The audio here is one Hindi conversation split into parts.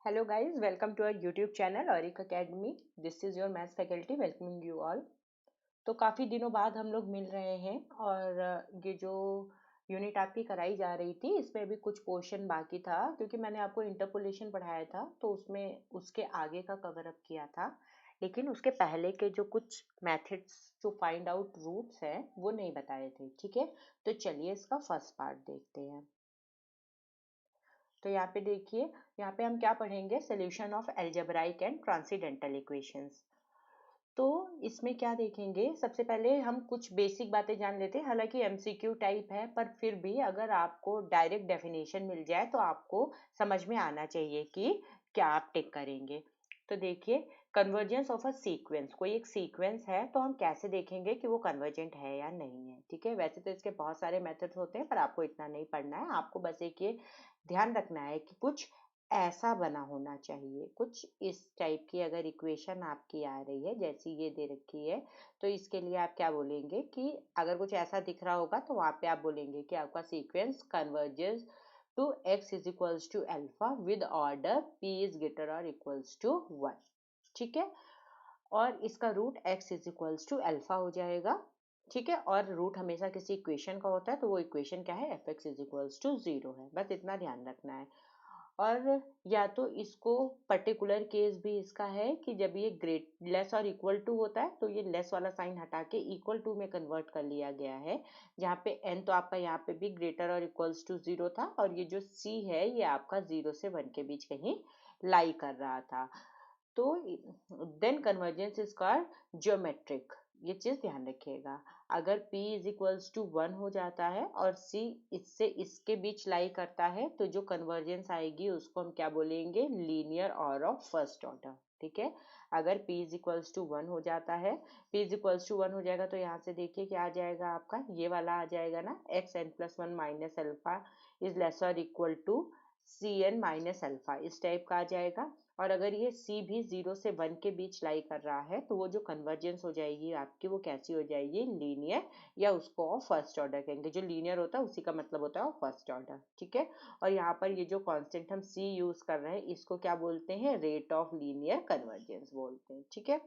Hello guys, welcome to our YouTube channel Auric Academy. This is your maths faculty welcoming you all. तो काफ़ी दिनों बाद हम लोग मिल रहे हैं और ये जो यूनिट आपकी कराई जा रही थी इसमें अभी कुछ पोर्शन बाकी था क्योंकि मैंने आपको इंटरपोलेशन पढ़ाया था तो उसमें उसके आगे का कवर अप किया था, लेकिन उसके पहले के जो कुछ मेथड्स जो फाइंड आउट रूट्स हैं वो नहीं बताए थे। ठीक है, तो चलिए इसका फर्स्ट पार्ट देखते हैं। तो यहाँ पे देखिए, यहाँ पे हम क्या पढ़ेंगे, solution of algebraic and transcendental equations. तो इसमें क्या देखेंगे, सबसे पहले हम कुछ बेसिक बातें जान लेते हैं। हालांकि एमसीक्यू टाइप है पर फिर भी अगर आपको डायरेक्ट डेफिनेशन मिल जाए तो आपको समझ में आना चाहिए कि क्या आप टिक करेंगे। तो देखिए, कन्वर्जेंस ऑफ अ सीक्वेंस, कोई एक सीक्वेंस है तो हम कैसे देखेंगे कि वो कन्वर्जेंट है या नहीं है। ठीक है, वैसे तो इसके बहुत सारे मेथड्स होते हैं पर आपको इतना नहीं पढ़ना है, आपको बस एक ये ध्यान रखना है कि कुछ ऐसा बना होना चाहिए, कुछ इस टाइप की अगर इक्वेशन आपकी आ रही है जैसी ये दे रखी है तो इसके लिए आप क्या बोलेंगे कि अगर कुछ ऐसा दिख रहा होगा तो वहां पे आप बोलेंगे कि आपका sequence converges to x is equals to alpha with order p is greater और इक्वल्स टू 1। ठीक है, और इसका root x is equals to alpha हो जाएगा। ठीक है, और रूट हमेशा किसी इक्वेशन का होता है तो वो इक्वेशन क्या है, f x is equals to 0 है। बस इतना ध्यान रखना है। और या तो इसको पर्टिकुलर केस भी इसका है कि जब ये ग्रेट लेस और इक्वल टू होता है तो ये लेस वाला साइन हटा के इक्वल टू में कन्वर्ट कर लिया गया है, जहाँ पे n तो आपका यहाँ पे भी ग्रेटर और इक्वल्स टू 0 था और ये जो c है ये आपका 0 से 1 के बीच कहीं लाई कर रहा था। तो then convergence is called geometric. ये चीज ध्यान रखिएगा। अगर p इज इक्वल्स टू 1 हो जाता है और c इससे इसके बीच लाई करता है तो जो कन्वर्जेंस आएगी उसको हम क्या बोलेंगे, लीनियर और ऑफ फर्स्ट ऑर्डर। ठीक है, अगर p इज इक्वल्स टू 1 हो जाता है, p इज इक्वल्स टू 1 हो जाएगा तो यहाँ से देखिए क्या आ जाएगा, आपका ये वाला आ जाएगा ना, x n plus one minus alpha is less और equal to c n minus alpha, इस टाइप का आ जाएगा। और अगर ये c भी 0 से 1 के बीच लाई कर रहा है तो वो जो कन्वर्जेंस हो जाएगी आपकी वो कैसी हो जाएगी, लीनियर, या उसको फर्स्ट ऑर्डर कहेंगे। जो लीनियर होता है उसी का मतलब होता है फर्स्ट ऑर्डर। ठीक है, और यहाँ पर ये जो कांस्टेंट हम c यूज कर रहे हैं इसको क्या बोलते हैं, रेट ऑफ लीनियर कन्वर्जेंस बोलते हैं। ठीक है,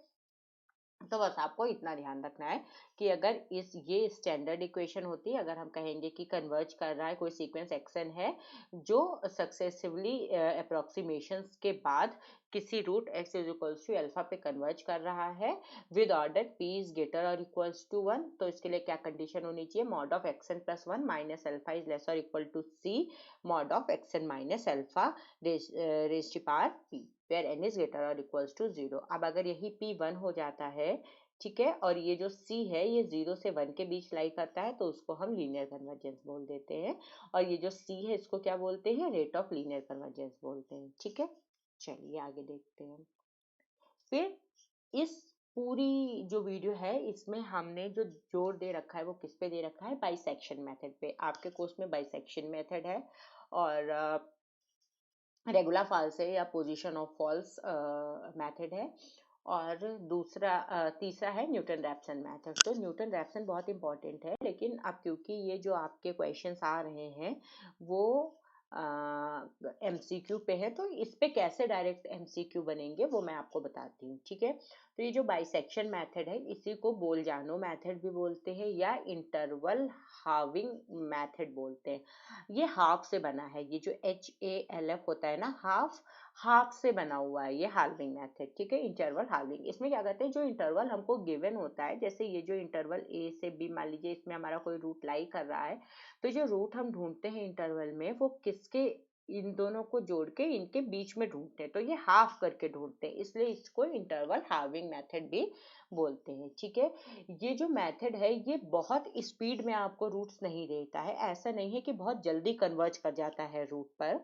तो बस आपको इतना ध्यान रखना है कि अगर ये स्टैंडर्ड इक्वेशन होती है, अगर हम कहेंगे कि कन्वर्ज कर रहा है कोई सीक्वेंस एक्सन है जो सक्सेसिवली अप्रोक्सीमेशंस के बाद किसी root x is equals to alpha पे कन्वर्ज कर रहा है with order p is greater और इक्वल्स टू 1, तो इसके लिए क्या कंडीशन होनी चाहिए, mod of x n plus 1 minus alpha is less और equal to c mod of x n minus alpha raise to power p where n is greater or equals to 0। अब अगर यही p 1 हो जाता है, ठीक है, और ये जो c है ये 0 से 1 के बीच लाई करता है तो उसको हम लीनियर कन्वर्जेंस बोल देते हैं, और ये जो c है इसको क्या बोलते हैं, रेट ऑफ लीनियर कन्वर्जेंस बोलते हैं। ठीक है, चलिए आगे देखते हैं। फिर इस पूरी जो वीडियो है इसमें हमने जो जोर दे रखा है वो किस पे दे रखा है, बाइसेक्शन मेथड पे। आपके कोर्स में बाइसेक्शन मेथड है और रेगुलर फॉल्स है या पोजीशन ऑफ फॉल्स मेथड है, और दूसरा तीसरा है न्यूटन रैप्सन मेथड। तो न्यूटन रैप्सन बहुत इंपॉर्टेंट है, लेकिन अब क्योंकि ये जो आपके क्वेश्चंस आ रहे हैं वो एमसीक्यू पे है तो इस पे कैसे डायरेक्ट एमसीक्यू बनेंगे वो मैं आपको बताती हूँ। ठीक है, तो ये जो बाइसेक्शन मेथड है इसी को बोलजानो मेथड भी बोलते हैं या इंटरवल हार्विंग मेथड बोलते हैं। ये हाफ से बना है, ये जो HALF होता है ना, हाफ, हाफ से बना हुआ है ये हार्विंग मेथड। ठीक है, इंटरवल हार्विंग, इसमें क्या करते हैं, जो इंटरवल हमको गिवन होता है, जैसे ये जो इंटरवल A से B मान लीजिए इसमें हमारा कोई रूट लाई कर रहा है, तो जो रूट हम ढूंढते हैं इंटरवल में वो किसके, इन दोनों को जोड़ के इनके बीच में ढूंढते हैं, तो ये हाफ करके ढूंढते हैं, इसलिए इसको इंटरवल हार्विंग मेथड भी बोलते हैं। ठीक है, ये जो मेथड है ये बहुत स्पीड में आपको रूट्स नहीं देता है, ऐसा नहीं है कि बहुत जल्दी कन्वर्ज कर जाता है रूट पर,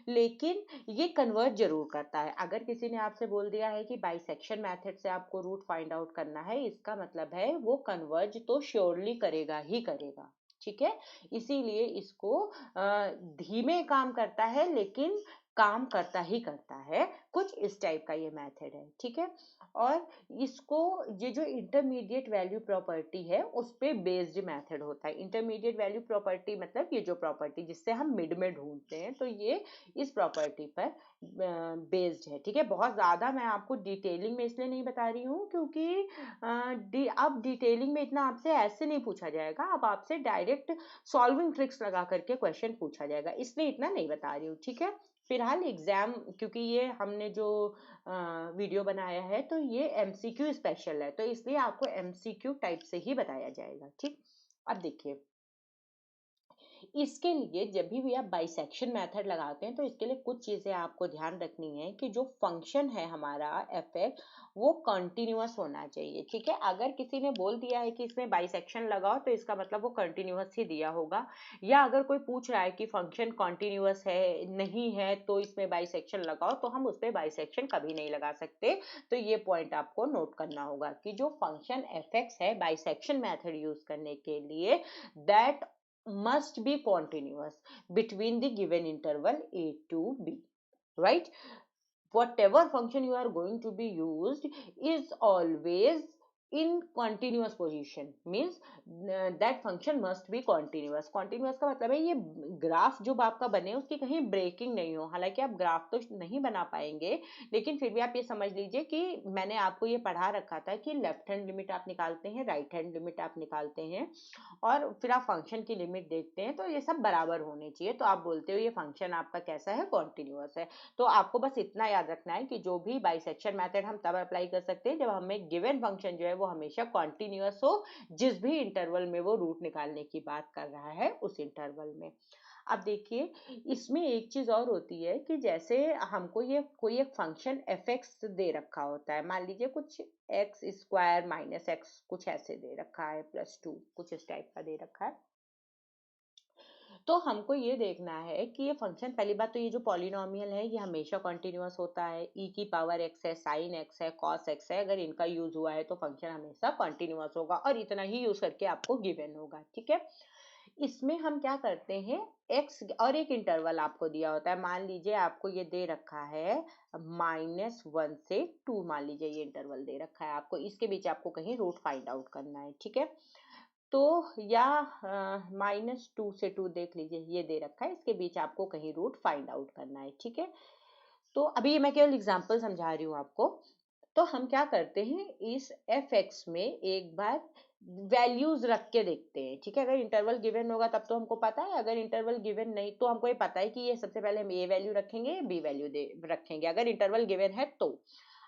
लेकिन ये कन्वर्ज जरूर करता है। अगर किसी ने आपसे बोल दिया है कि बाइसेक्शन मेथड से आपको रूट फाइंड आउट करना है, इसका मतलब है वो कन्वर्ज तो श्योरली करेगा ही करेगा। ठीक है, इसीलिए इसको धीमे काम करता है लेकिन काम करता ही करता है, कुछ इस टाइप का ये मेथड है, ठीक है। और इसको ये जो इंटरमीडिएट वैल्यू प्रॉपर्टी है उस पे बेस्ड मेथड होता है। इंटरमीडिएट वैल्यू प्रॉपर्टी मतलब ये जो प्रॉपर्टी जिससे हम मिड में ढूंढते हैं, तो ये इस प्रॉपर्टी पर बेस्ड है, ठीक है। बहुत ज्यादा मैं आपको डिटेलिंग में इसलिए नहीं बता रही हूँ क्योंकि अब डिटेलिंग में इतना आपसे ऐसे नहीं पूछा जाएगा, अब आपसे डायरेक्ट सॉल्विंग ट्रिक्स लगा करके क्वेश्चन पूछा जाएगा, इसलिए इतना नहीं बता रही हूँ, ठीक है। फिलहाल एग्जाम, क्योंकि ये हमने जो वीडियो बनाया है तो ये एमसीक्यू स्पेशल है, तो इसलिए आपको एमसीक्यू टाइप से ही बताया जाएगा, ठीक। अब देखिए, इसके लिए जब भी आप बाइसेक्शन मेथड लगाते हैं तो इसके लिए कुछ चीजें आपको ध्यान रखनी है कि जो फंक्शन है हमारा एफ एक्स वो कंटिन्यूअस होना चाहिए, ठीक है। अगर किसी ने बोल दिया है कि इसमें बाइसेक्शन लगाओ तो इसका मतलब वो कंटिन्यूअस ही दिया होगा, या अगर कोई पूछ रहा है कि फंक्शन कंटिन्यूअस है नहीं है तो इसमें बाइसेक्शन लगाओ, तो हम उस पर बाइसेक्शन कभी नहीं लगा सकते। तो ये पॉइंट आपको नोट करना होगा कि जो फंक्शन एफ एक्स है बाइसेक्शन मेथड यूज करने के लिए, that must be continuous between the given interval a to b, right? Whatever function you are going to be used is always in continuous position, means that function must be continuous। continuous का मतलब है ये ग्राफ जो आपका बने उसकी कहीं ब्रेकिंग नहीं हो। हालांकि आप ग्राफ तो नहीं बना पाएंगे, लेकिन फिर भी आप ये समझ लीजिए कि मैंने आपको ये पढ़ा रखा था कि लेफ्ट हैंड लिमिट आप निकालते हैं, राइट हैंड लिमिट आप निकालते हैं, और फिर आप फंक्शन की लिमिट देखते हैं, तो ये सब बराबर होने चाहिए। तो आप बोलते हो ये फंक्शन आपका कैसा है, कॉन्टिन्यूअस है। तो आपको बस इतना याद रखना है कि जो भी बाइसेक्शन मेथड हम तब अप्लाई कर सकते हैं जब हमें गिवन फंक्शन जो है वो हमेशा कॉन्टिन्यूअस हो, जिस भी इंटरवल में वो रूट निकालने की बात कर रहा है उस इंटरवल में। अब देखिए, इसमें एक चीज और होती है कि जैसे हमको ये कोई एक फंक्शन एफ एक्स दे रखा होता है, मान लीजिए कुछ एक्स स्क्वायर माइनस एक्स कुछ ऐसे दे रखा है प्लस 2, कुछ इस टाइप का दे रखा है। तो हमको ये देखना है कि ये फंक्शन, पहली बात तो ये जो पॉलिनोमियल है ये हमेशा कॉन्टिन्यूअस होता है, ई की पावर एक्स है, साइन एक्स है, कॉस एक्स है, अगर इनका यूज हुआ है तो फंक्शन हमेशा कॉन्टिन्यूअस होगा, और इतना ही यूज करके आपको गिवन होगा, ठीक है। इसमें हम क्या करते हैं, एक्स और एक इंटरवल आपको दिया होता है, मान लीजिए आपको ये दे रखा है -1 से 2, मान लीजिए ये इंटरवल दे रखा है आपको, इसके बीच आपको कहीं रूट फाइंड आउट करना है, ठीक है। तो या -2 से 2 देख लीजिए, ये दे रखा है, इसके बीच आपको कहीं रूट फाइंड आउट करना है, ठीक है। तो अभी मैं केवल एग्जांपल समझा रही हूँ आपको। तो हम क्या करते हैं, इस एफ एक्स में एक बार वैल्यूज रख के देखते हैं, ठीक है। अगर इंटरवल गिवन होगा तब तो हमको पता है, अगर इंटरवल गिवन नहीं तो हमको ये पता है कि ये सबसे पहले हम ए वैल्यू रखेंगे, बी वैल्यू दे रखेंगे, अगर इंटरवल गिवन है तो।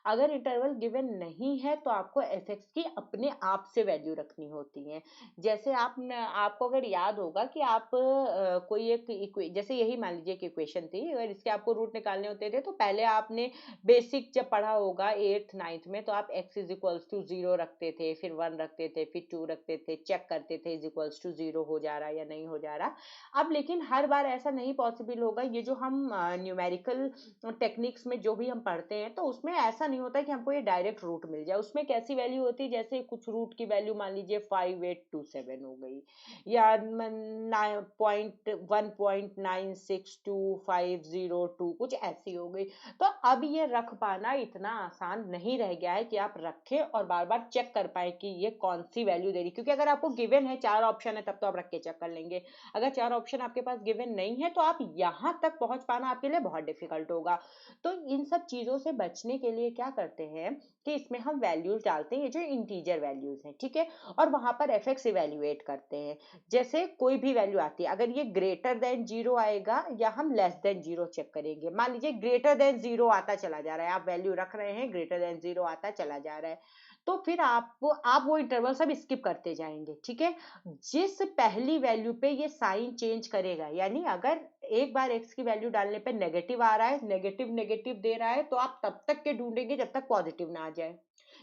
अगर इंटरवल गिवन नहीं है तो आपको एफ एक्स की अपने आप से वैल्यू रखनी होती है। जैसे आपको अगर याद होगा कि आप कोई एक जैसे यही मान लीजिए कि इक्वेशन थी, अगर इसके आपको रूट निकालने होते थे तो पहले आपने बेसिक जब पढ़ा होगा 8th 9th में, तो आप x इज इक्वल्स टू 0 रखते थे, फिर 1 रखते थे, फिर 2 रखते थे, चेक करते थे इज इक्वल्स टू 0 हो जा रहा है या नहीं हो जा रहा। अब लेकिन हर बार ऐसा नहीं पॉसिबल होगा, ये जो हम न्यूमेरिकल टेक्निक्स में जो भी हम पढ़ते हैं तो उसमें ऐसा नहीं होता कि हमको ये डायरेक्ट रूट मिल जाए। उसमें कैसी वैल्यू होती है, जैसे कुछ रूट की वैल्यू मान लीजिए 5827 हो गई, या 1.96250 कुछ ऐसी हो गई। तो अब ये रख पाना इतना आसान नहीं रह गया है कि आप रखें और बार बार चेक कर पाए कि ये कौन सी वैल्यू दे रही, क्योंकि अगर आपको गिवन है 4 ऑप्शन है तब तो आप रख के चेक कर लेंगे। अगर 4 ऑप्शन आपके पास गिवन नहीं है तो आप यहां तक पहुंच पाना आपके लिए बहुत डिफिकल्ट होगा। तो इन सब चीजों से बचने के लिए क्या करते हैं कि इसमें हम वैल्यूज डालते हैं, ये जो इंटीजर वैल्यूज हैं, ठीक है, और वहां पर एफ एक्स इवेल्युएट करते हैं। जैसे कोई भी वैल्यू आती है, अगर ये ग्रेटर देन 0 आएगा या हम लेस देन 0 चेक करेंगे, मान लीजिए ग्रेटर देन 0 आता चला जा रहा है, आप वैल्यू रख रहे हैं, ग्रेटर देन 0 आता चला जा रहा है, तो फिर आप वो इंटरवल सब स्किप करते जाएंगे, ठीक है। जिस पहली वैल्यू पे ये साइन चेंज करेगा, यानी अगर एक बार x की वैल्यू डालने पे नेगेटिव आ रहा है, नेगेटिव नेगेटिव दे रहा है, तो आप तब तक के ढूंढेंगे जब तक पॉजिटिव ना आ जाए।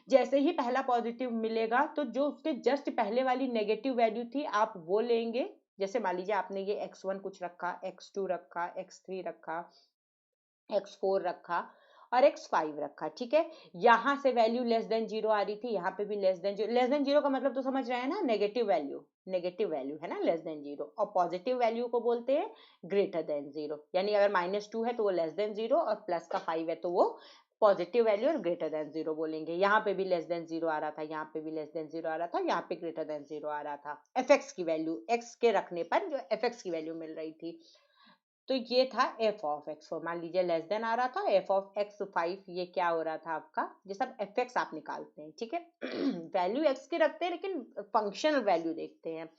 जैसे ही पहला पॉजिटिव मिलेगा तो जो उसके जस्ट पहले वाली नेगेटिव वैल्यू थी आप वो लेंगे। जैसे मान लीजिए आपने ये x1 कुछ रखा, x2 रखा, x3 रखा, x4 रखा, और x 5 रखा, ठीक है। यहाँ से वैल्यू लेस देन 0 आ रही थी, यहाँ पे भी लेस देन 0। लेस देन 0 का मतलब तो समझ रहे हैं ना, नेगेटिव वैल्यू है ना लेस देन 0, और पॉजिटिव वैल्यू को बोलते हैं ग्रेटर देन 0। यानी अगर -2 है तो वो लेस देन 0, और प्लस का 5 है तो वो पॉजिटिव वैल्यू और ग्रेटर देन 0 बोलेंगे। यहाँ पे भी लेस देन 0 आ रहा था, यहाँ पे भी लेस देन 0 आ रहा था, यहाँ पे ग्रेटर देन 0 आ रहा था। fx की वैल्यू, x के रखने पर जो fx की वैल्यू मिल रही थी, तो ये था f ऑफ x। मान लीजिए लेस देन आ रहा था, f ऑफ x 5, ये क्या हो रहा था आपका, ये सब fx आप निकालते हैं, ठीक है। वैल्यू x की रखते हैं लेकिन फंक्शनल वैल्यू देखते हैं।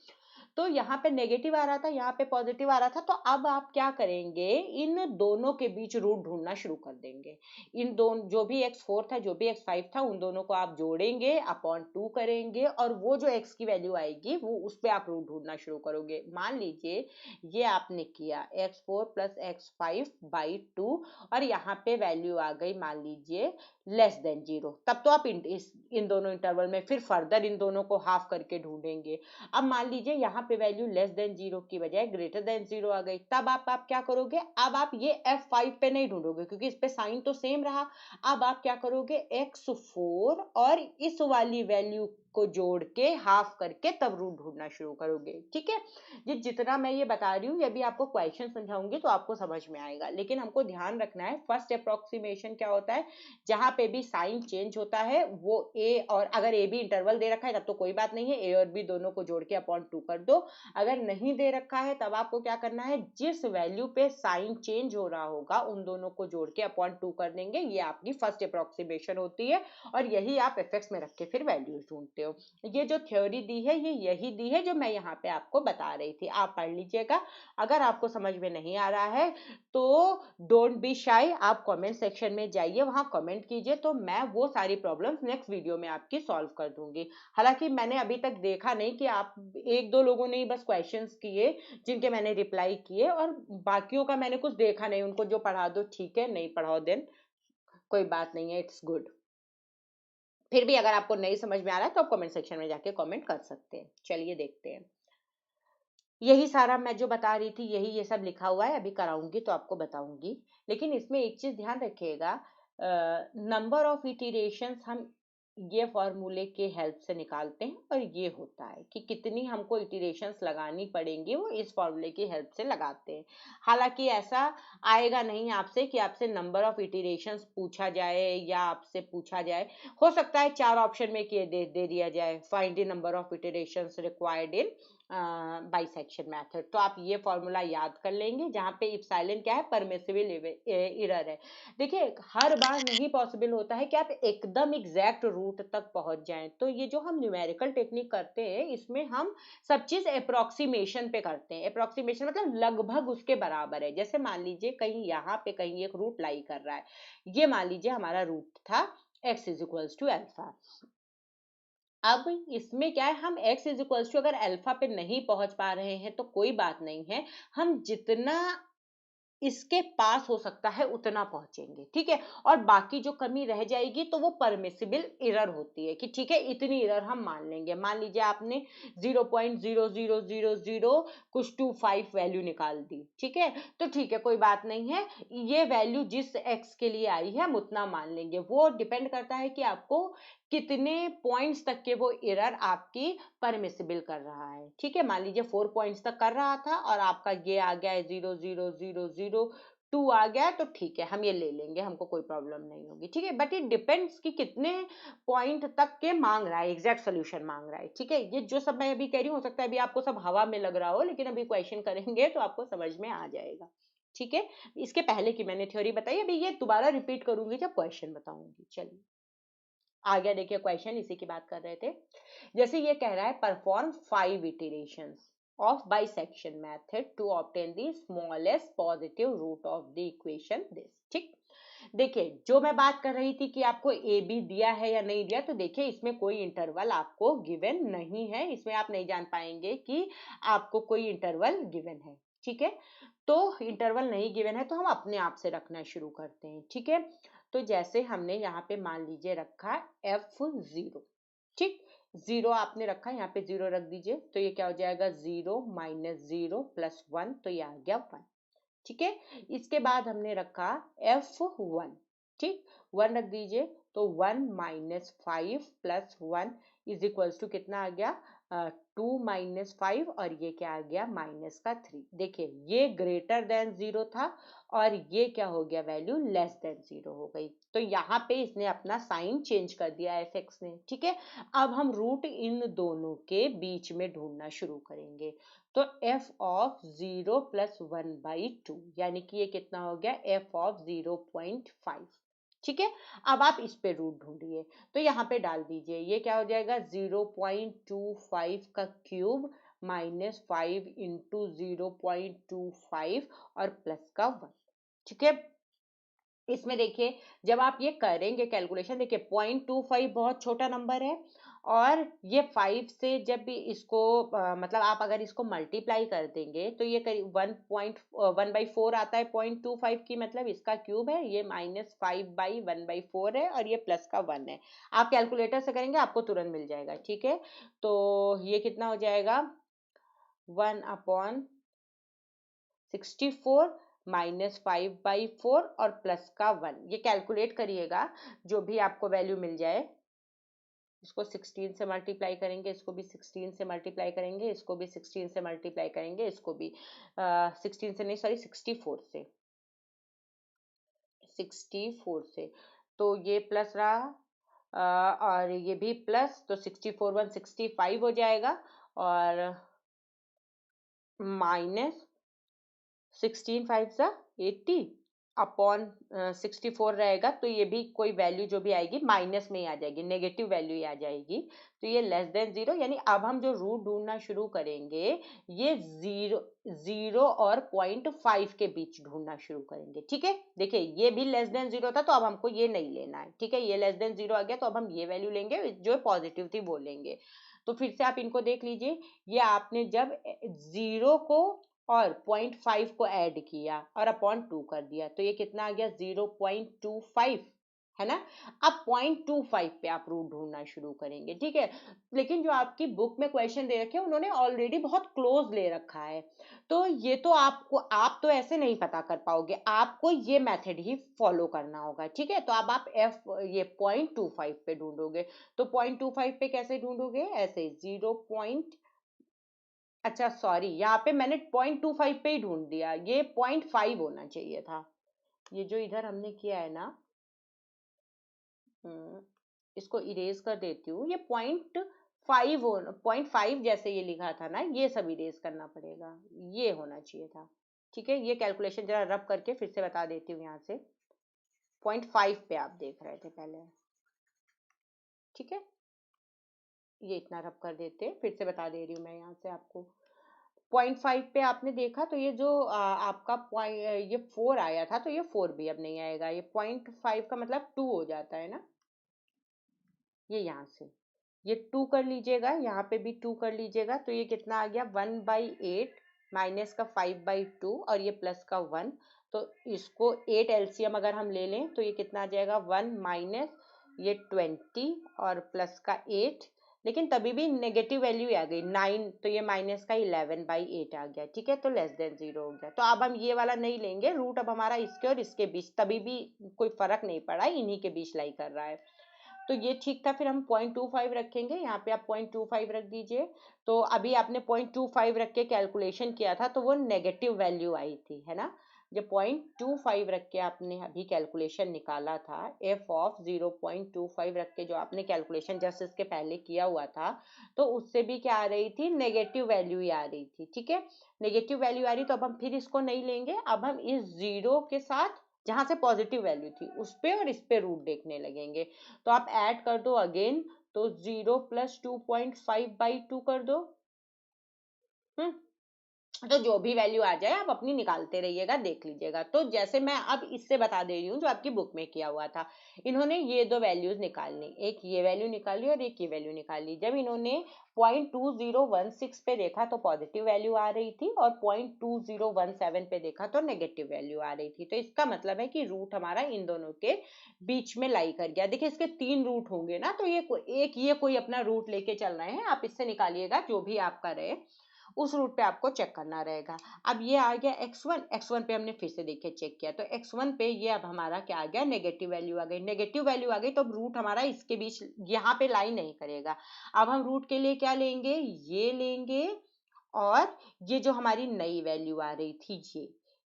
तो यहाँ पे नेगेटिव आ रहा था, यहाँ पे पॉजिटिव आ रहा था, तो अब आप क्या करेंगे, इन दोनों के बीच रूट ढूंढना शुरू कर देंगे। इन दोनों, जो भी x4 था, जो भी x5 था, उन दोनों को आप जोड़ेंगे, अपॉन 2 करेंगे, और वो जो x की वैल्यू आएगी वो उस पे आप रूट ढूंढना शुरू करोगे। मान लीजिए ये आपने किया x4 प्लस x5 बाई 2, और यहाँ पे वैल्यू आ गई मान लीजिए लेस देन 0। तब तो आप इन दोनों इंटरवल में फिर फर्दर इन दोनों को हाफ करके ढूंढेंगे। अब मान लीजिए यहाँ पे वैल्यू लेस देन 0 की बजाय ग्रेटर देन 0 आ गई, तब आप क्या करोगे, अब आप ये f5 पे नहीं ढूंढोगे क्योंकि इस पे साइन तो सेम रहा। अब आप क्या करोगे, x4 और इस वाली वैल्यू को जोड़ के हाफ करके तब रूट ढूंढना शुरू करोगे, ठीक है। ये जितना मैं ये बता रही हूँ, ये भी आपको क्वेश्चन समझाऊंगी तो आपको समझ में आएगा, लेकिन हमको ध्यान रखना है फर्स्ट अप्रोक्सीमेशन क्या होता है, जहां पे भी साइन चेंज होता है वो ए, और अगर ए बी इंटरवल दे रखा है तब तो कोई बात नहीं है, ए और बी दोनों को जोड़ के अपॉन 2 कर दो। अगर नहीं दे रखा है तब आपको क्या करना है, जिस वैल्यू पे साइन चेंज हो रहा होगा उन दोनों को जोड़ के अपॉन 2 कर देंगे। ये आपकी फर्स्ट अप्रोक्सीमेशन होती है, और यही आप एफएक्स में रख के फिर वैल्यूज ढूंढते हो। ये जो थ्योरी दी है ये यही दी है जो मैं यहाँ पे आपको बता रही थी, आप पढ़ लीजिएगा। अगर आपको समझ में नहीं आ रहा है तो डोंट बी शाई, आप कमेंट सेक्शन में जाइए, वहां कमेंट कीजिए, तो मैं वो सारी प्रॉब्लम्स नेक्स्ट वीडियो में आपकी सॉल्व कर दूंगी। हालांकि मैंने अभी तक देखा नहीं कि आप, एक दो लोगों ने ही बस क्वेश्चंस किए जिनके मैंने रिप्लाई किए, और बाकियों का मैंने कुछ देखा नहीं। उनको जो पढ़ा दो ठीक है, नहीं पढ़ाओ देन कोई बात नहीं है, इट्स गुड। फिर भी अगर आपको नहीं समझ में आ रहा है तो आप कमेंट सेक्शन में जाके कमेंट कर सकते हैं। चलिए देखते हैं। यही सारा मैं जो बता रही थी, यही ये सब लिखा हुआ है, अभी कराऊंगी तो आपको बताऊंगी। लेकिन इसमें एक चीज ध्यान रखिएगा, नंबर ऑफ इटरेशंस हम ये फॉर्मूले के हेल्प से निकालते हैं, और ये होता है कि कितनी हमको इटरेशंस लगानी पड़ेंगी वो इस फॉर्मूले की हेल्प से लगाते हैं। हालांकि ऐसा आएगा नहीं आपसे कि आपसे नंबर ऑफ इटरेशंस पूछा जाए या आपसे पूछा जाए, हो सकता है 4 ऑप्शन में किए दे दिया जाए, find the number of iterations required in bisection method. तो आप ये फॉर्मूला याद कर लेंगे, जहां पे इप्सिलॉन क्या है, परमिसिबल एरर है। देखिए हर बार नहीं पॉसिबल होता है कि आप एकदम एग्जैक्ट रूट तक पहुंच जाएं, तो ये जो हम न्यूमेरिकल टेक्निक करते हैं इसमें हम सब चीज अप्रोक्सीमेशन पे करते हैं। अप्रोक्सीमेशन मतलब लगभग उसके बराबर है। जैसे मान लीजिए कहीं यहाँ पे कहीं एक रूट लाई कर रहा है, ये मान लीजिए हमारा रूट था x is equals to alpha. अब इसमें क्या है, हम x इज इक्वल्स टू अगर अल्फा पे नहीं पहुंच पा रहे हैं तो कोई बात नहीं है, हम जितना इसके पास हो सकता है उतना पहुंचेंगे, ठीक है। और बाकी जो कमी रह जाएगी तो वो परमिसिबल एरर होती है कि ठीक है इतनी एरर हम मान लेंगे। मान लीजिए आपने 0.0000 कुछ 25 वैल्यू निकाल दी, ठीक है, तो ठीक है कोई बात नहीं है, ये वैल्यू जिस x के लिए आई है हम उतना मान लेंगे। वो डिपेंड करता है कि आपको कितने पॉइंट्स तक के वो एरर आपकी परमिसिबल कर रहा है, ठीक है। मान लीजिए 4 पॉइंट्स तक कर रहा था और आपका ये आ गया है 0.0002 आ गया, तो ठीक है हम ये ले लेंगे, हमको कोई प्रॉब्लम नहीं होगी, ठीक है। बट इट डिपेंड्स कि कितने पॉइंट तक के मांग रहा है, एग्जैक्ट सोल्यूशन मांग रहा है, ठीक है। ये जो सब मैं अभी कह रही हूँ हो सकता है अभी आपको सब हवा में लग रहा हो, लेकिन अभी क्वेश्चन करेंगे तो आपको समझ में आ जाएगा, ठीक है। इसके पहले की मैंने थ्योरी बताई, अभी ये दोबारा रिपीट करूंगी जब क्वेश्चन बताऊंगी। चलिए आ गया, देखिए क्वेश्चन इसी की बात कर रहे थे। जैसे ये कह रहा है perform 5 iterations of bisection method to obtain the smallest positive root of the equation this, ठीक। देखिए जो मैं बात कर रही थी कि आपको ए बी दिया है या नहीं दिया, तो देखिए इसमें कोई इंटरवल आपको गिवन नहीं है, इसमें आप नहीं जान पाएंगे कि आपको कोई इंटरवल गिवन है, ठीक है। तो इंटरवल नहीं गिवन है तो हम अपने आप से रखना शुरू करते हैं, ठीक है। तो जैसे हमने यहाँ पे मान लीजिए रखा f0, ठीक, 0 आपने रखा, यहाँ पे 0 रख दीजिए, तो ये क्या हो जाएगा 0 - 0 + 1, तो ये आ गया 1, ठीक है। इसके बाद हमने रखा f1, ठीक, 1 रख दीजिए, तो 1 minus 5 plus 1 is equals to कितना आ गया, 2 माइनस 5, और ये क्या आ गया, माइनस का 3। देखिए ये ग्रेटर देन 0 था और ये क्या हो गया, वैल्यू लेस देन 0 हो गई। तो यहाँ पे इसने अपना साइन चेंज कर दिया fx ने। ठीक है, अब हम रूट इन दोनों के बीच में ढूंढना शुरू करेंगे। तो f ऑफ 0 प्लस 1/2, यानी कि ये कितना हो गया, f ऑफ 0.5। ठीक है, अब आप इस पे रूट ढूंढिए, तो यहाँ पे डाल दीजिए, ये क्या हो जाएगा, 0.25 का क्यूब माइनस 5 इंटू 0.25 और प्लस का 1। ठीक है, इसमें देखिए जब आप ये करेंगे कैलकुलेशन, देखिए 0.25 बहुत छोटा नंबर है, और ये 5 से जब भी इसको मतलब आप अगर इसको मल्टीप्लाई कर देंगे तो ये करीब 1.1/4 आता है। 0.25 की मतलब इसका क्यूब है, ये -5/1/4 है, और ये प्लस का 1 है। आप कैलकुलेटर से करेंगे आपको तुरंत मिल जाएगा। ठीक है, तो ये कितना हो जाएगा, 1/64 माइनस 5/4 और प्लस का 1। ये कैलकुलेट करिएगा, जो भी आपको वैल्यू मिल जाए, इसको 16 से मल्टीप्लाई करेंगे, इसको भी 16 से मल्टीप्लाई करेंगे, इसको भी 16 से मल्टीप्लाई करेंगे, इसको भी 16 से नहीं, सॉरी 64 से, 64 से। तो ये प्लस रहा, और ये भी प्लस, तो 64 165 हो जाएगा, और माइनस 16 5 सा 80 अपॉन 64 रहेगा, तो ये भी कोई वैल्यू जो भी आएगी माइनस में ही आ जाएगी, नेगेटिव वैल्यू ही आ जाएगी। तो ये लेस देन 0, यानी अब हम जो रूट ढूंढना शुरू करेंगे, ये 0 और 0.5 के बीच ढूंढना शुरू करेंगे। ठीक है, देखिए ये भी लेस देन 0 था, तो अब हमको ये नहीं लेना है। ठीक है, ये लेस देन 0 आ गया, तो अब हम ये वैल्यू लेंगे जो पॉजिटिव थी वो लेंगे। तो फिर से आप इनको देख लीजिए, ये आपने जब 0 को और 0.5 को ऐड किया और अपॉन 2 कर दिया, तो ये कितना आ गया, 0.25, है ना। अब 0.25 पे आप रूट ढूंढना शुरू करेंगे। ठीक है, लेकिन जो आपकी बुक में क्वेश्चन दे रखे हैं उन्होंने ऑलरेडी बहुत क्लोज ले रखा है, तो ये तो आप तो ऐसे नहीं पता कर पाओगे, आपको ये मेथड ही फॉलो करना होगा। ठीक है, तो अब आप ये 0.25 पे ढूंढोगे, तो 0.25 पे कैसे ढूंढोगे, ऐसे 0. अच्छा सॉरी, यहाँ पे मैंने 0.25 पे ही ढूंढ दिया, ये 0.5 होना चाहिए था। ये जो इधर हमने किया है ना, इसको इरेज कर देती हूँ, ये 0.5 जैसे ये लिखा था ना, ये सब इरेज करना पड़ेगा, ये होना चाहिए था। ठीक है, ये कैलकुलेशन जरा रब करके फिर से बता देती हूँ। यहाँ से 0.5 पे आप देख रहे थे पहले। ठीक है, ये इतना रब कर देते, फिर से बता दे रही हूँ मैं यहाँ से आपको। 0.5 पे आपने देखा, तो ये जो आपका ये 4 आया था, तो ये 4 भी अब नहीं आएगा, ये 0.5 का मतलब 2 हो जाता है ना, ये यहाँ से ये 2 कर लीजिएगा, यहाँ पे भी 2 कर लीजिएगा, तो ये कितना आ गया, 1/8 माइनस का 5/2 और ये प्लस का 1। तो इसको 8 एलसीएम अगर हम ले लें, तो ये कितना आ जाएगा, 1 माइनस ये 20 और प्लस का 8, लेकिन तभी भी नेगेटिव वैल्यू आ गई 9, तो ये माइनस का 11/8 आ गया। ठीक है, तो लेस देन 0 हो गया। तो अब हम ये वाला नहीं लेंगे, रूट अब हमारा इसके और इसके बीच, तभी भी कोई फर्क नहीं पड़ा, इन्हीं के बीच लाई कर रहा है। तो ये ठीक था, फिर हम 0.25 रखेंगे, यहाँ पे आप 0.25 रख दीजिए। तो अभी आपने 0.25 रख के कैलकुलेशन किया था, तो वो नेगेटिव वैल्यू आई थी, है ना। जब 0.25 रख के आपने अभी कैलकुलेशन निकाला था, f ऑफ 0.25 रख के जो आपने कैलकुलेशन जस्ट इसके पहले किया हुआ था, तो उससे भी क्या आ रही थी, नेगेटिव वैल्यू ही आ रही थी। ठीक है, नेगेटिव वैल्यू आ रही, तो अब हम फिर इसको नहीं लेंगे, अब हम इस 0 के साथ जहां से पॉजिटिव वैल्यू थी उस पे और इस पे रूट देखने लगेंगे। तो आप ऐड कर दो अगेन, तो 0 प्लस 2.5/2 कर दो। हम्म, तो जो भी वैल्यू आ जाए आप अपनी निकालते रहिएगा, देख लीजिएगा। तो जैसे मैं अब इससे बता दे रही हूँ जो आपकी बुक में किया हुआ था, इन्होंने ये दो वैल्यूज निकालनी, एक ये वैल्यू निकाली और एक ये वैल्यू निकाली। जब इन्होंने 0.2016 पे देखा तो पॉजिटिव वैल्यू आ रही थी, और 0.2017 पे देखा तो नेगेटिव वैल्यू आ रही थी। तो इसका मतलब है कि रूट हमारा इन दोनों के बीच में लाई कर गया। देखिए इसके 3 रूट होंगे ना, तो ये कोई अपना रूट लेके चल रहे हैं, आप इससे निकालिएगा जो भी आपका रहे। उस रूट पे आपको चेक करना रहेगा। अब ये आ गया x1 पे हमने फिर से देखिए चेक किया तो x1 पे ये अब हमारा क्या आ गया, नेगेटिव वैल्यू आ गई। नेगेटिव वैल्यू आ गई तो अब रूट हमारा इसके बीच यहाँ पे लाई नहीं करेगा। अब हम रूट के लिए क्या लेंगे, ये लेंगे और ये जो हमारी नई वैल्यू आ रही थी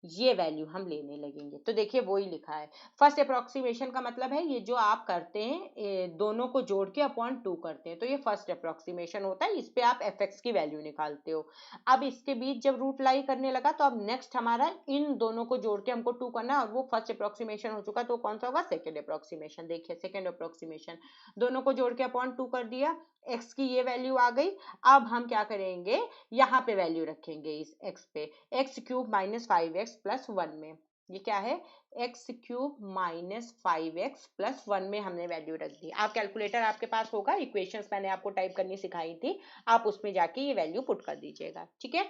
ये वैल्यू हम लेने लगेंगे। तो देखिए वो ही लिखा है। फर्स्ट अप्रोक्सीमेशन का मतलब है ये जो आप करते हैं दोनों को जोड़ के अपॉन 2 करते हैं, तो ये फर्स्ट अप्रोक्सीमेशन होता है। इस पे आप fx की वैल्यू निकालते हो। अब इसके बीच जब रूट लाई करने लगा तो अब नेक्स्ट हमारा इन दोनों को जोड़ के हमको 2 करना है और वो फर्स्ट अप्रोक्सीमेशन हो चुका, तो कौन सा होगा, सेकेंड अप्रोक्सीमेशन। देखिए सेकेंड अप्रोक्सीमेशन, दोनों को जोड़ के अपॉन 2 कर दिया, x की ये वैल्यू आ गई। अब हम क्या करेंगे, यहाँ पे वैल्यू रखेंगे इस x पे, x cube minus 5x plus 1 में। ये क्या है, x cube minus 5x plus 1 में हमने वैल्यू रख दी। आप कैलकुलेटर आपके पास होगा, इक्वेशंस मैंने आपको टाइप करनी सिखाई थी, आप उसमें जाके ये वैल्यू पुट कर दीजिएगा, ठीक है।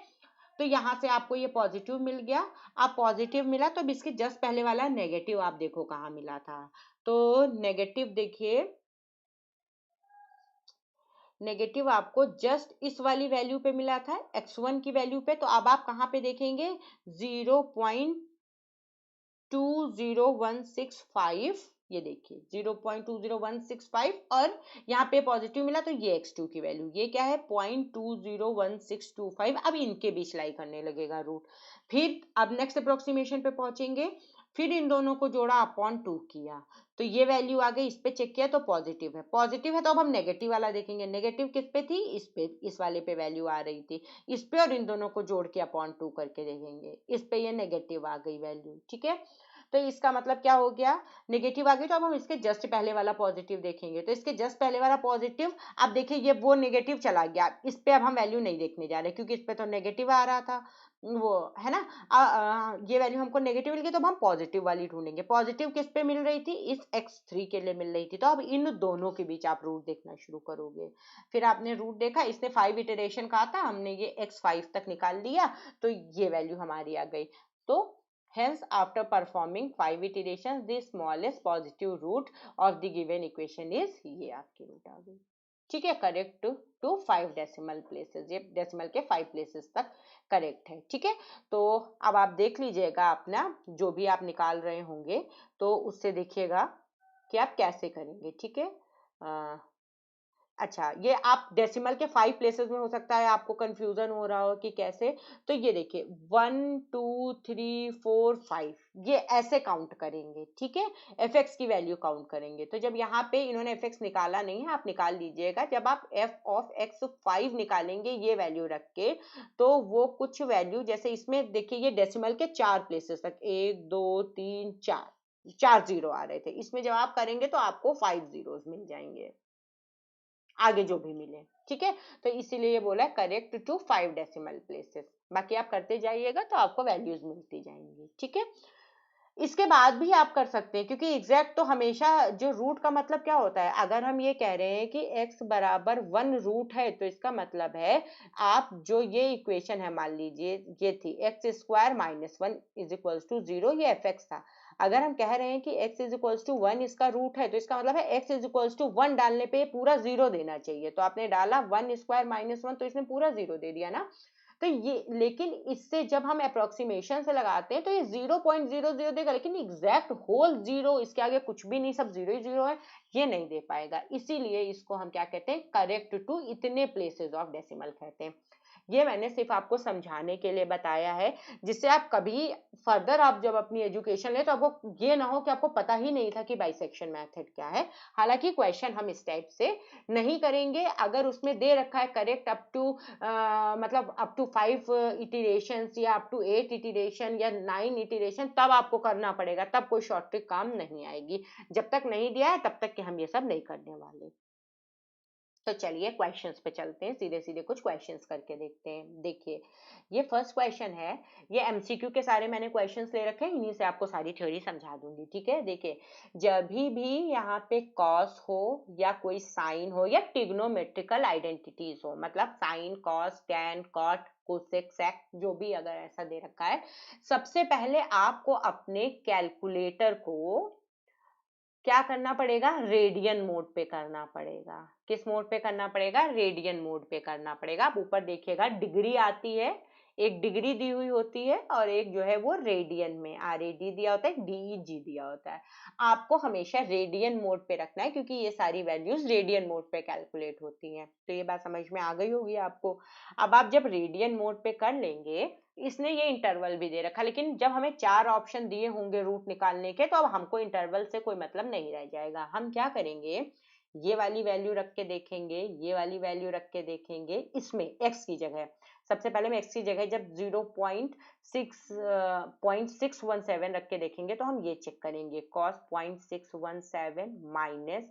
तो यहाँ से आपको ये पॉजिटिव मिल गया। अब पॉजिटिव मिला तो इसके जस्ट पहले वाला नेगेटिव आप देखो कहाँ मिला था, तो नेगेटिव देखिए, नेगेटिव आपको जस्ट इस वाली वैल्यू पे मिला था, x1 की वैल्यू पे। तो अब आप कहाँ पे देखेंगे, 0.20165, ये देखिए 0.20165 और यहाँ पे पॉजिटिव मिला तो ये x2 की वैल्यू, ये क्या है 0.201625। अब इनके बीच लाई करने लगेगा रूट। फिर अब नेक्स्ट अप्रोक्सीमेशन पे पहुंचेंगे, फिर इन दोनों को जोड़ा अपॉन 2 किया तो ये वैल्यू आ गई, इस पे चेक किया तो पॉजिटिव है। पॉजिटिव है तो अब हम नेगेटिव वाला देखेंगे, नेगेटिव किस पे थी, इस पे, इस वाले पे वैल्यू आ रही थी, इस पे और इन दोनों को जोड़ के अपॉन 2 करके देखेंगे, इस पे ये नेगेटिव आ गई वैल्यू, ठीक है। तो इसका मतलब क्या हो गया, नेगेटिव आ गई तो अब हम इसके जस्ट पहले वाला पॉजिटिव देखेंगे, तो इसके जस्ट पहले वाला पॉजिटिव, अब देखिए ये वो नेगेटिव चला गया, इस पे अब हम वैल्यू नहीं देखने जा रहे क्योंकि इस पे तो नेगेटिव आ रहा था, वो है ना। ये वैल्यू हमको नेगेटिव मिल गई तो अब हम पॉजिटिव वाली ढूंढेंगे। पॉजिटिव किस पे मिल रही थी, इस x3 के लिए मिल रही थी, तो अब इन दोनों के बीच आप रूट देखना शुरू करोगे। फिर आपने रूट देखा, इसने 5 इटरेशन कहा था, हमने ये x5 तक निकाल लिया तो ये वैल्यू हमारी आ गई। तो hence after performing 5 iterations the smallest positive root of the given equation is, ये आपकी रूट आ गई, ठीक है। करेक्ट टू 5 डेसिमल प्लेसेस, ये डेसिमल के 5 प्लेसेस तक करेक्ट है, ठीक है। तो अब आप देख लीजिएगा अपना जो भी आप निकाल रहे होंगे तो उससे देखिएगा कि आप कैसे करेंगे, ठीक है। अच्छा, ये आप डेसिमल के 5 प्लेसेस में हो सकता है आपको कंफ्यूजन हो रहा हो कि कैसे, तो ये देखिए 1 2 3 4 5 ये ऐसे काउंट करेंगे, ठीक है। fx की वैल्यू काउंट करेंगे, तो जब यहाँ पे इन्होंने fx निकाला नहीं है, आप निकाल लीजिएगा। जब आप f ऑफ x 5 निकालेंगे ये वैल्यू रख के, तो वो कुछ वैल्यू जैसे इसमें देखिए ये डेसिमल के 4 प्लेसेस तक 1 2 3 4 जीरो आ रहे थे, इसमें जब आप करेंगे तो आपको 5 जीरोस मिल जाएंगे आगे जो भी मिले, ठीक है। तो इसीलिए बोला करेक्ट टू 5 डेसिमल प्लेसेस, बाकी आप करते जाइएगा तो आपको वैल्यूज मिलती जाएंगी, ठीक है। इसके बाद भी आप कर सकते हैं क्योंकि एग्जैक्ट तो हमेशा, जो रूट का मतलब क्या होता है, अगर हम ये कह रहे हैं कि x बराबर 1 रूट है तो इसका मतलब है आप जो ये इक्वेशन है, मान लीजिए ये थी x square minus 1 is equals to 0, ये एफ एक्स था। अगर हम कह रहे हैं कि x इज इक्वल्स टू 1 इसका रूट है तो इसका मतलब है x इज इक्वल्स टू 1 डालने पे पूरा 0 देना चाहिए, तो आपने डाला 1 स्क्वायर माइनस 1 तो इसने पूरा 0 दे दिया ना। तो ये, लेकिन इससे जब हम अप्रोक्सीमेशन से लगाते हैं तो ये 0.00 देगा, लेकिन एग्जैक्ट होल 0, इसके आगे कुछ भी नहीं, सब 0 ही 0 है, ये नहीं दे पाएगा। इसीलिए इसको हम क्या कहते हैं, करेक्ट टू इतने प्लेसेस ऑफ डेसिमल कहते हैं। ये मैंने सिर्फ आपको समझाने के लिए बताया है, जिससे आप कभी फर्दर आप जब अपनी एजुकेशन ले तो आपको ये ना हो कि आपको पता ही नहीं था कि बाइसेक्शन मेथड क्या है। हालांकि क्वेश्चन हम इस टाइप से नहीं करेंगे, अगर उसमें दे रखा है करेक्ट अप टू मतलब अप टू 5 इटरेशन या अप टू 8 इटरेशन या 9 इटरेशन, तब आपको करना पड़ेगा, तब कोई शॉर्ट ट्रिक काम नहीं आएगी। जब तक नहीं दिया है तब तक कि हम ये सब नहीं करने वाले। तो चलिए क्वेश्चंस पे चलते हैं, सीधे सीधे कुछ क्वेश्चंस करके देखते हैं। देखिए ये फर्स्ट क्वेश्चन है, ये एमसीक्यू के सारे मैंने क्वेश्चंस ले रखे हैं, इन्हीं से आपको सारी थ्योरी समझा दूंगी, ठीक है। देखिए जब भी यहाँ पे कॉस हो या कोई साइन हो या ट्रिग्नोमेट्रिकल आइडेंटिटीज हो, मतलब sine cos tan cot cosec sec जो भी अगर ऐसा दे रखा है, सबसे पहले आपको अपने कैलकुलेटर को क्या करना पड़ेगा, रेडियन मोड पे करना पड़ेगा। किस मोड पे करना पड़ेगा, रेडियन मोड पे करना पड़ेगा। आप ऊपर देखिएगा डिग्री आती है, एक डिग्री दी हुई होती है और एक जो है वो रेडियन में RAD दिया होता है, DEG दिया होता है। आपको हमेशा रेडियन मोड पे रखना है क्योंकि ये सारी वैल्यूज रेडियन मोड पे कैलकुलेट होती हैं। तो ये बात समझ में आ गई होगी आपको। अब आप जब रेडियन मोड पे कर लेंगे, इसने ये इंटरवल भी दे रखा, लेकिन जब हमें 4 ऑप्शन दिए होंगे रूट निकालने के तो अब हमको इंटरवल से कोई मतलब नहीं रह जाएगा। हम क्या करेंगे, ये वाली वैल्यू रख के देखेंगे, ये वाली वैल्यू रख के देखेंगे, इसमें x की जगह सबसे पहले हम x की जगह जब 0.617 रख के देखेंगे तो हम ये चेक करेंगे cos 0.617 माइनस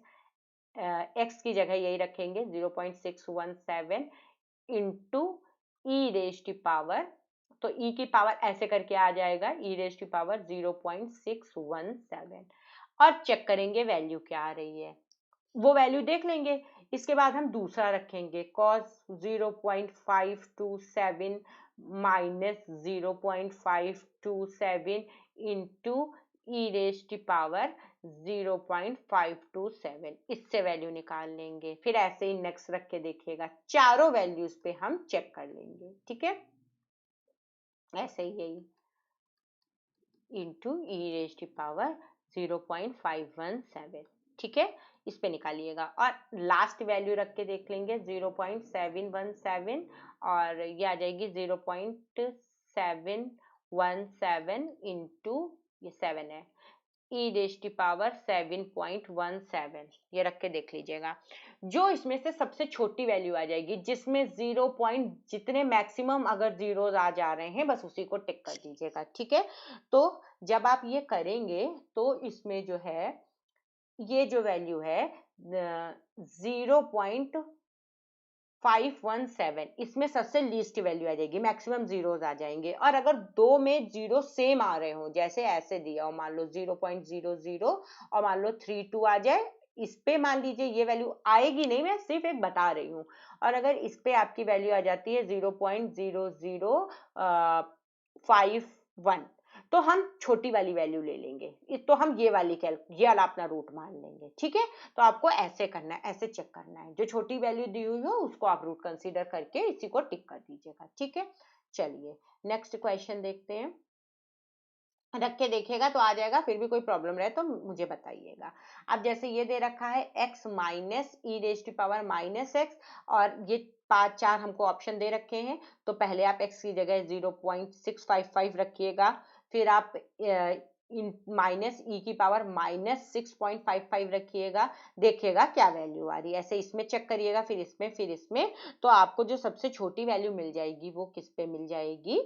x की जगह यही रखेंगे 0.617 into e raise to power, तो e की पावर ऐसे करके आ जाएगा e रेज टू पावर 0.617 और चेक करेंगे वैल्यू क्या आ रही है, वो वैल्यू देख लेंगे। इसके बाद हम दूसरा रखेंगे cos 0.527 minus 0.527 into e raise to power 0.527, इससे वैल्यू निकाल लेंगे। फिर ऐसे ही नेक्स्ट रख के देखिएगा, चारों वैल्यूज पे हम चेक कर लेंगे, ठीक है। ऐसे ही यही into e raise to power 0.517, ठीक है, इस पे निकालिएगा। और लास्ट वैल्यू रख के देख लेंगे 0.717 और ये आ जाएगी 0.717 इंटू ये 7 है ई रेज टू पावर 7.17, ये रख के देख लीजिएगा। जो इसमें से सबसे छोटी वैल्यू आ जाएगी, जिसमें 0 पॉइंट जितने मैक्सिमम अगर जीरोज आ जा रहे हैं बस उसी को टिक कर दीजिएगा, ठीक है। तो जब आप ये करेंगे तो इसमें जो है ये जो वैल्यू है 0.517, इसमें सबसे लीस्ट वैल्यू आ जाएगी, मैक्सिमम जीरोज आ जाएंगे। और अगर दो में जीरो सेम आ रहे हो, जैसे ऐसे दिया हो, मान लो 0.00 और मान लो 32 आ जाए, इस पे मान लीजिए ये वैल्यू आएगी नहीं, मैं सिर्फ एक बता रही हूँ। और अगर इस पे आपकी वैल्यू आ जाती है 0.0051, तो हम छोटी वाली वैल्यू ले लेंगे, तो हम ये वाली ये वाला अपना रूट मान लेंगे, ठीक है। तो आपको ऐसे करना है, ऐसे चेक करना है, जो छोटी वैल्यू दी हुई हो उसको आप रूट कंसीडर करके इसी को टिक कर दीजिएगा, ठीक है। चलिए नेक्स्ट क्वेश्चन देखते हैं, रख के देखिएगा तो आ जाएगा, फिर भी कोई प्रॉब्लम रहे तो मुझे बताइएगा। अब जैसे ये दे रखा है x minus e raise to power minus x, और ये 5 4 हमको ऑप्शन दे रखे हैं, तो पहले आप x की जगह 0.655 रखिएगा, फिर आप माइनस ई की पावर माइनस 6.55 रखिएगा, देखिएगा क्या वैल्यू आ रही है। ऐसे इसमें चेक करिएगा, फिर इसमें, तो आपको जो सबसे छोटी वैल्यू मिल जाएगी वो किस पे मिल जाएगी,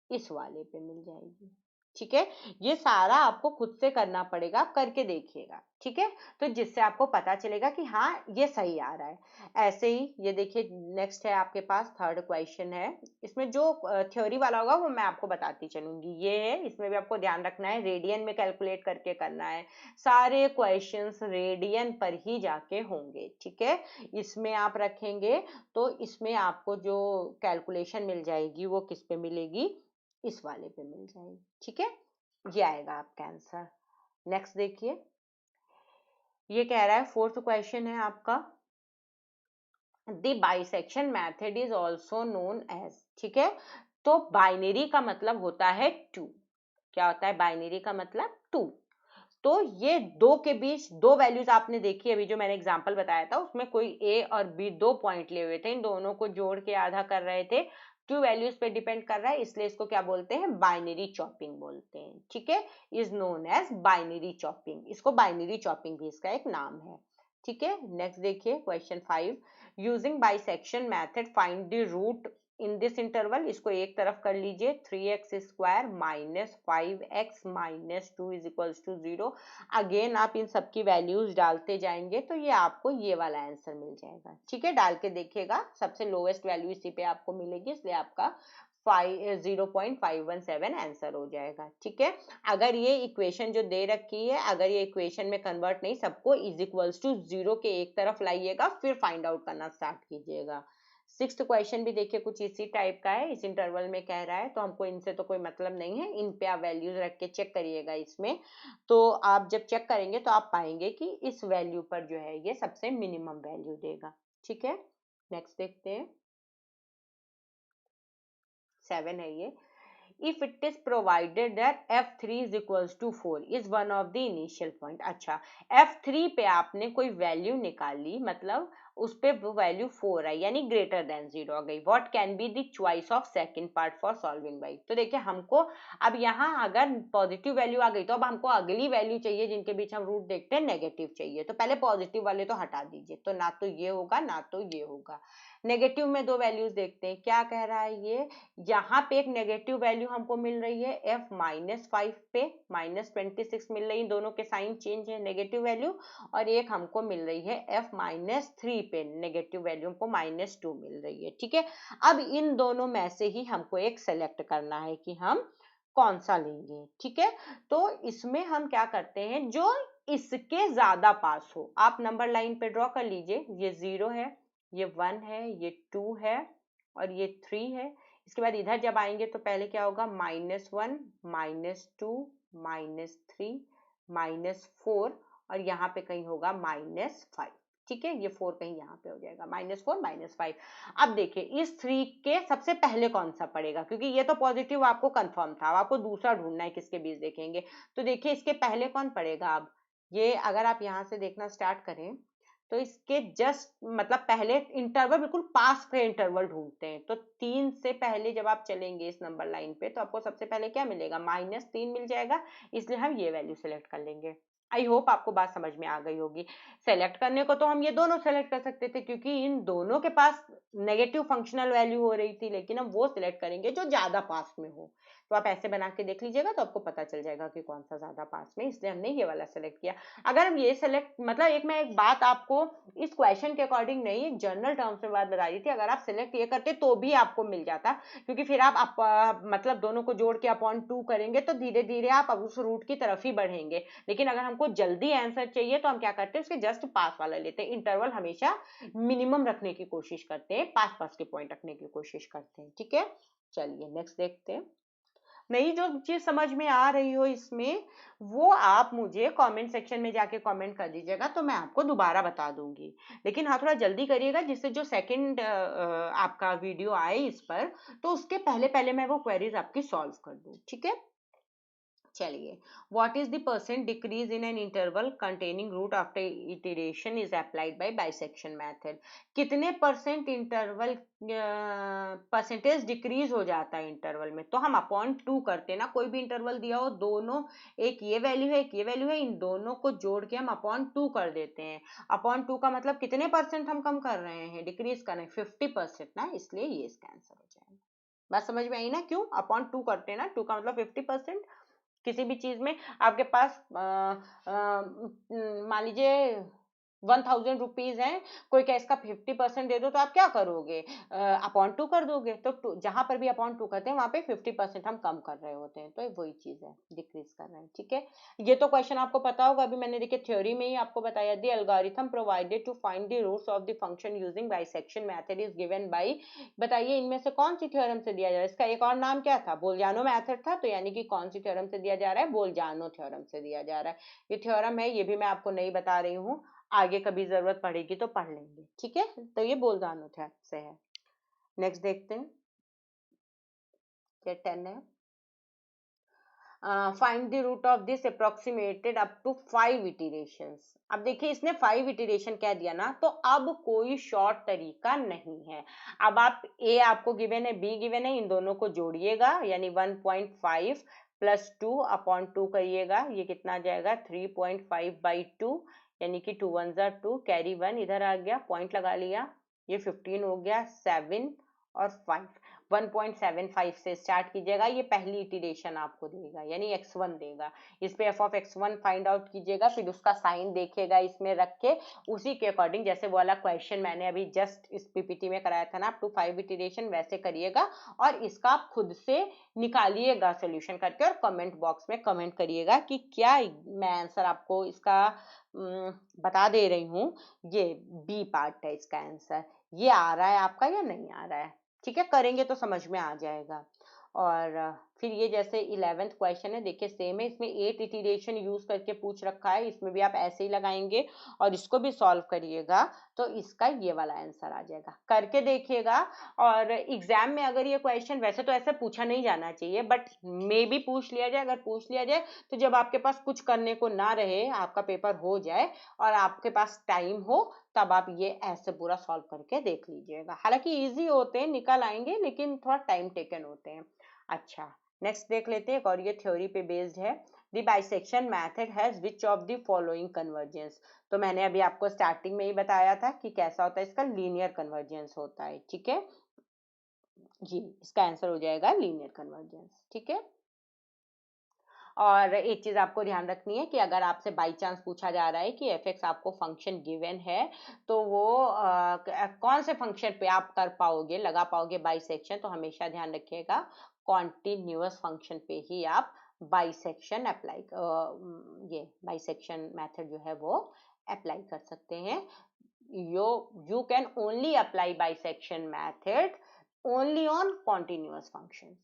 इस वाले पे मिल जाएगी, ठीक है। ये सारा आपको खुद से करना पड़ेगा, आप करके देखिएगा, ठीक है, तो जिससे आपको पता चलेगा कि हाँ ये सही आ रहा है। ऐसे ही ये देखिए नेक्स्ट है आपके पास, थर्ड क्वेश्चन है, इसमें जो थ्योरी वाला होगा वो मैं आपको बताती चलूंगी। ये है, इसमें भी आपको ध्यान रखना है, रेडियन में कैलकुलेट करके करना है, सारे क्वेश्चंस रेडियन पर ही जाके होंगे, ठीक है। इसमें आप रखेंगे तो इसमें आपको जो कैलकुलेशन मिल जाएगी वो किस पे मिलेगी, इस वाले पे मिल जाएगी, ठीक है। ये आएगा आपका आंसर। नेक्स्ट देखिए, ये कह रहा है फोर्थ क्वेश्चन है आपका, the bisection method is also known as, ठीक है। तो बाइनरी का मतलब होता है 2, क्या होता है बाइनरी का मतलब 2। तो ये दो के बीच दो वैल्यूज आपने देखी, अभी जो मैंने एग्जांपल बताया था उसमें कोई ए और बी दो पॉइंट लिए हुए थे, इन दोनों को जोड़ के आधा कर रहे थे, 2 वैल्यूज पे डिपेंड कर रहा है, इसलिए इसको क्या बोलते हैं, बाइनरी चॉपिंग बोलते हैं, ठीक है। Is known as binary chopping, इसको बाइनरी चॉपिंग भी इसका एक नाम है, ठीक है। नेक्स्ट देखिए question 5, using bisection method find the root in this interval, इसको एक तरफ कर लीजिए, 3x square minus 5x minus 2 is equals to 0। Again आप इन सब की वैल्यूज डालते जाएंगे तो ये आपको ये वाला आंसर मिल जाएगा, ठीक है। डाल के देखिएगा, सबसे लोवेस्ट वैल्यू इसी पे आपको मिलेगी, इसलिए आपका 0.517 आंसर हो जाएगा, ठीक है। अगर ये इक्वेशन जो दे रखी है, अगर ये इक्वेशन में कन्वर्ट नहीं, सबको इज इक्वल्स टू 0 के एक तरफ लाइएगा, फिर फाइंड आउट करना स्टार्ट कीजिएगा, सिक्स्थ क्वेश्चन भी देखिए कुछ इसी टाइप का है, इस इंटरवल में कह रहा है, तो हमको इनसे तो कोई मतलब नहीं है, इन पे आप वैल्यूज रख के चेक करिएगा इसमें। तो आप जब चेक करेंगे तो आप पाएंगे कि इस वैल्यू पर जो है ये सबसे मिनिमम वैल्यू देगा। ठीक है, नेक्स्ट देखते हैं, 7 है ये। If it is provided that F3 is equals to 4 is one of the initial point। अच्छा, F3 पे आपने कोई वैल्यू निकाली, मतलब उस पे वो वैल्यू 4 है, यानी ग्रेटर देन 0 आ गई। What can be the choice of second part for solving by. तो देखिए हमको अब यहाँ अगर पॉजिटिव वैल्यू आ गई तो अब हमको अगली वैल्यू चाहिए जिनके बीच हम रूट देखते हैं नेगेटिव चाहिए, तो पहले पॉजिटिव वाले तो हटा दीजिए, तो ना तो ये होगा ना तो ये होगा। नेगेटिव में दो वैल्यूज देखते हैं, क्या कह रहा है ये, यहाँ पे एक नेगेटिव वैल्यू हमको मिल रही है f -5 पे -26 मिल रही है, दोनों के साइन चेंज है, नेगेटिव वैल्यू। और एक हमको मिल रही है f -3 पे नेगेटिव वैल्यू हमको -2 मिल रही है। ठीक है, अब इन दोनों में से ही हमको एक सेलेक्ट करना है कि हम कौन सा लेंगे। ठीक है, तो इसमें हम क्या करते हैं, जो इसके ज्यादा पास हो, आप नंबर लाइन पे ड्रॉ कर लीजिए, ये 0 है, ये 1 है, ये 2 है और ये 3 है। इसके बाद इधर जब आएंगे तो पहले क्या होगा, -1 -2 -3 -4 और यहाँ पे कहीं होगा -5। ठीक है, ये 4 कहीं यहाँ पे हो जाएगा, -4 -5। अब देखिए इस 3 के सबसे पहले कौन सा पड़ेगा, क्योंकि ये तो पॉजिटिव आपको कंफर्म था, आपको दूसरा ढूंढना है किसके बीच देखेंगे। तो देखिए इसके पहले कौन पड़ेगा। अब ये अगर आप यहाँ से देखना स्टार्ट करें तो इसके जस्ट मतलब पहले इंटरवल बिल्कुल पास के इंटरवल ढूंढते हैं, तो 3 से पहले जब आप चलेंगे इस नंबर लाइन पे तो आपको सबसे पहले क्या मिलेगा, -3 मिल जाएगा, इसलिए हम ये वैल्यू सेलेक्ट कर लेंगे। आई होप आपको बात समझ में आ गई होगी। सेलेक्ट करने को तो हम ये दोनों सेलेक्ट कर सकते थे क्योंकि इन दोनों के पास नेगेटिव फंक्शनल वैल्यू हो रही थी, लेकिन हम वो सिलेक्ट करेंगे जो ज्यादा पास में हो। तो आप ऐसे बना के देख लीजिएगा तो आपको पता चल जाएगा कि कौन सा ज्यादा पास में, इसलिए हमने ये वाला सेलेक्ट किया। अगर हम ये सेलेक्ट मतलब एक बात आपको इस क्वेश्चन के अकॉर्डिंग नहीं, एक जनरल टर्म्स में बात बता दी थी, अगर आप सिलेक्ट ये करते तो भी आपको मिल जाता, क्योंकि फिर आप मतलब दोनों को जोड़ के अपॉन 2 करेंगे तो धीरे धीरे आप उस रूट की तरफ ही बढ़ेंगे। लेकिन अगर हमको जल्दी आंसर चाहिए तो हम क्या करते हैं, उसके जस्ट पास वाला लेते हैं। इंटरवल हमेशा मिनिमम रखने की कोशिश करते हैं, पास पास के पॉइंट रखने की कोशिश करते हैं। ठीक है, चलिए नेक्स्ट देखते हैं। नई जो चीज समझ में आ रही हो इसमें, वो आप मुझे कमेंट सेक्शन में जाके कमेंट कर दीजिएगा तो मैं आपको दोबारा बता दूंगी। लेकिन हाँ थोड़ा जल्दी करिएगा जिससे जो सेकंड आपका वीडियो आए इस पर, तो उसके पहले पहले मैं वो क्वेरीज आपकी सॉल्व कर दूं। ठीक है, चलिए, what is the percent decrease in an interval containing root after iteration is applied by bisection method. कितने परसेंट इंटरवल परसेंटेज डिक्रीज हो जाता है इंटरवल में, तो हम अपॉन 2 करते हैं ना, कोई भी इंटरवल दिया हो, दोनों एक ये वैल्यू है एक ये वैल्यू है, इन दोनों को जोड़ के हम अपॉन 2 कर देते हैं। अपॉन 2 का मतलब कितने परसेंट हम कम कर रहे हैं, डिक्रीज कर रहे हैं 50% ना, इसलिए ये इसका आंसर हो जाएगा। बात समझ में आई ना, क्यों अपॉन 2 करते हैं ना, 2 का मतलब 50%। किसी भी चीज में आपके पास मान लीजिए 1000 रुपीज है, कोई क्या इसका 50% दे दो तो आप क्या करोगे, अपॉन 2 कर दोगे। तो जहां पर भी अपॉन 2 करते हैं वहां पे 50% हम कम कर रहे होते हैं, तो वही चीज है, डिक्रीज कर रहे हैं। ठीक है, ये तो क्वेश्चन आपको पता होगा, अभी मैंने देखिए थ्योरी में ही आपको बताया, the algorithm provided to find the roots of the function using bisection method is given by. बताइए इनमें से कौन सी थ्योरम से दिया जा रहा है, इसका एक और नाम क्या था, बोलजानो मेथड था, तो यानी कि कौन सी थ्योरम से दिया जा रहा है, बोलजानो थ्योरम से दिया जा रहा है। ये थ्योरम है, ये भी मैं आपको नहीं बता रही हूँ, आगे कभी जरूरत पड़ेगी तो पढ़ लेंगे। ठीक है, तो ये बोलजानो थ्योरम से है। नेक्स्ट देखते हैं, क्या 10 है। Find the root of this approximated up to 5 iterations. अब देखिए इसने 5 इटरेशन कह दिया ना, तो अब कोई शॉर्ट तरीका नहीं है। अब आप ए आपको गिवन है, बी गिवन है, इन दोनों को जोड़िएगा, यानी 1.5 प्लस 2 अपॉन 2 करिएगा, ये कितना आ जाएगा 3.5/2, यानी कि 2 1 जा 2, कैरी 1 इधर आ गया, पॉइंट लगा लिया, ये 15 हो गया, 7 और 5, 1.75 से स्टार्ट कीजिएगा, ये पहली इटरेशन आपको देगा, यानी x1 देगा। इस पे f of x1 find out कीजिएगा, फिर उसका साइन देखिएगा इसमें रख के, उसी के अकॉर्डिंग जैसे वाला क्वेश्चन मैंने अभी जस्ट इस पीपीटी में कराया था ना, अप टू 5 इटरेशन, वैसे करिएगा और इसका आप खुद से निकालिएगा सोल्यूशन करके, और कमेंट बॉक्स में कमेंट करिएगा कि क्या मैं आंसर आपको इसका बता दे रही हूँ। ये बी पार्ट है इसका आंसर, ये आ रहा है आपका या नहीं आ रहा है। ठीक है, करेंगे तो समझ में आ जाएगा। और फिर ये जैसे 11th क्वेश्चन है, देखिए सेम है, इसमें 8 इटरेशन यूज करके पूछ रखा है, इसमें भी आप ऐसे ही लगाएंगे और इसको भी सॉल्व करिएगा तो इसका ये वाला आंसर आ जाएगा। करके देखिएगा। और एग्जाम में अगर ये क्वेश्चन, वैसे तो ऐसे पूछा नहीं जाना चाहिए बट मे भी पूछ लिया जाए, अगर पूछ लिया जाए तो जब आपके पास कुछ करने को ना रहे, आपका पेपर हो जाए और आपके पास टाइम हो, तब आप ये ऐसे पूरा सॉल्व करके देख लीजिएगा। हालांकि इजी होते हैं, निकल आएंगे, लेकिन थोड़ा टाइम टेकन होते हैं। अच्छा, नेक्स्ट देख लेते हैं, और ये थ्योरी पे बेस्ड है। The bisection method has which of the following convergence. तो मैंने अभी आपको स्टार्टिंग में ही बताया था कि कैसा होता है, इसका लीनियर कन्वर्जेंस होता है। ठीक है जी, इसका आंसर हो जाएगा लीनियर कन्वर्जेंस। ठीक है। और एक चीज आपको ध्यान रखनी है कि अगर आपसे बाई चांस पूछा जा रहा है कि एफ एक्स आपको फंक्शन गिवन है, तो वो कौन से फंक्शन पे आप कर पाओगे, लगा पाओगे बाइसेक्शन, तो हमेशा ध्यान रखिएगा कॉन्टिन्यूअस फंक्शन पे ही आप बाइसेक्शन अप्लाई, ये बाइसेक्शन मेथड जो है वो अप्लाई कर सकते हैं। You can only apply bisection method only on continuous function,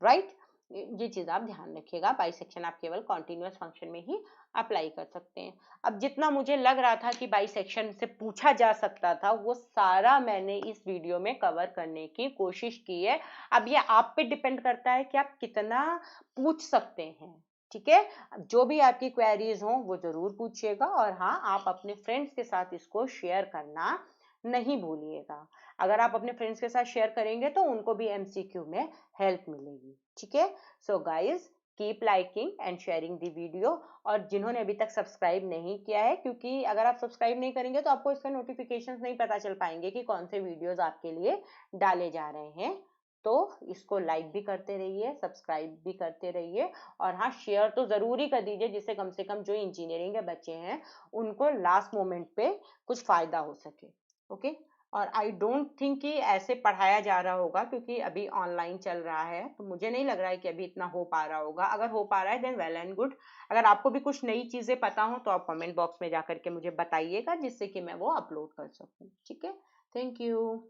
right. ये चीज आप ध्यान रखिएगा, बाइसेक्शन आप केवल कॉन्टिन्यूअस फंक्शन में ही अप्लाई कर सकते हैं। अब जितना मुझे लग रहा था कि बाइसेक्शन से पूछा जा सकता था, वो सारा मैंने इस वीडियो में कवर करने की कोशिश की है। अब ये आप पे डिपेंड करता है कि आप कितना पूछ सकते हैं। ठीक है, जो भी आपकी क्वेरीज हो वो जरूर पूछिएगा, और हाँ, आप अपने फ्रेंड्स के साथ इसको शेयर करना नहीं भूलिएगा। अगर आप अपने फ्रेंड्स के साथ शेयर करेंगे तो उनको भी एमसीक्यू में हेल्प मिलेगी। ठीक है, so guys, keep liking and sharing the video. और जिन्होंने अभी तक सब्सक्राइब नहीं किया है, क्योंकि अगर आप सब्सक्राइब नहीं करेंगे तो आपको इसका नोटिफिकेशंस नहीं पता चल पाएंगे कि कौन से वीडियोस आपके लिए डाले जा रहे हैं। तो इसको लाइक भी करते रहिए, सब्सक्राइब भी करते रहिए, और हाँ, शेयर तो जरूर ही कर दीजिए, जिससे कम से कम जो इंजीनियरिंग के बच्चे हैं उनको लास्ट मोमेंट पे कुछ फायदा हो सके। ओके। और आई डोंट थिंक कि ऐसे पढ़ाया जा रहा होगा, क्योंकि अभी ऑनलाइन चल रहा है, तो मुझे नहीं लग रहा है कि अभी इतना हो पा रहा होगा। अगर हो पा रहा है देन वेल एंड गुड। अगर आपको भी कुछ नई चीजें पता हो तो आप कमेंट बॉक्स में जा करके मुझे बताइएगा, जिससे कि मैं वो अपलोड कर सकूं। ठीक है, थैंक यू।